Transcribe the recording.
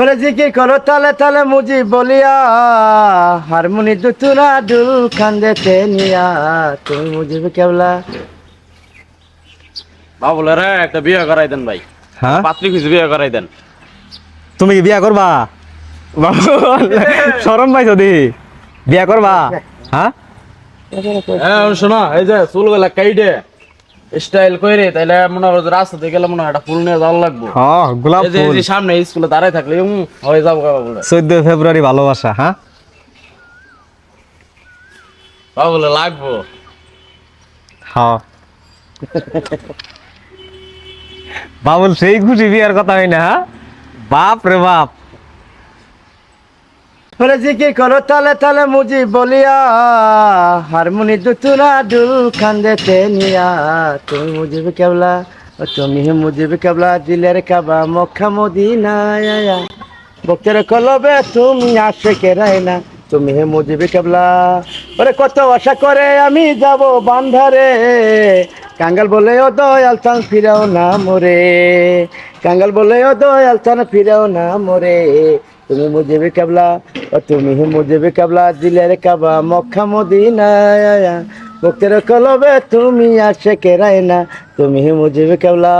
ওরে জিকির করো তালে তালে মুজি বলিয়া, হারমোনি দুতুরা দুল খান্দেতে নিয়া, তুমি মুজিবে কেবলা। বাবুলে রে একটা বিয়ে করাই দেন ভাই। হ্যাঁ পাত্রী খুঁজে বিয়ে করাই দেন। তুমি কি বিয়া করবা? শরম পাইছো দি বিয়া করবা? হ্যাঁ হ্যাঁ শোনো, এই যে চুলগুলা কাইটে স্টাইল কইরে তাইলে মনে করো যে রাস্তাতে গেলে মনে হয় একটা ফুল নিয়ে যাওয়া লাগবো। হ্যাঁ গোলাপ এই যে ফুল। সামনে স্কুলে দাঁড়ায় থাকলে হয়ে যাবো বাবুলে। 14 ফেব্রুয়ারি ভালোবাসা। হ্যাঁ বাবুলে লাগবো। হ্যাঁ বাবুল সেই খুশি বিয়ার কথা হয় না। হ্যাঁ বাপ রে বাপ। ওরে জিকির করো তালে তালে মুজি বলিয়া, হারমোনি দুতুরা দুল খান্দেতে নিয়া, তুমি মুজিবে কেবলা। ও তুমি মুজিবে কেবলা, দিলের কাবা মক্কা মদিনায় আয়া, ভক্তের কলবে তুমি আশেকে রায়না, তুমি হে মুজিবে কেবলা। ওরে কত আশা করে আমি যাব বান্ধারে, কাঙ্গাল বলে ও দয়াল চান ফিরাও না মোরে, কাঙ্গাল বলে ও দয়াল চান ফিরাও না মোরে, তুমি মুজিবে কেবলা। ও তুমি হে মুজিবে কেবলা, দিলের কাবা মক্কা মদিনায় আয়া, ভক্তের কলবে তুমি আশেকে রায়না, তুমি হে মুজিবে কেবলা।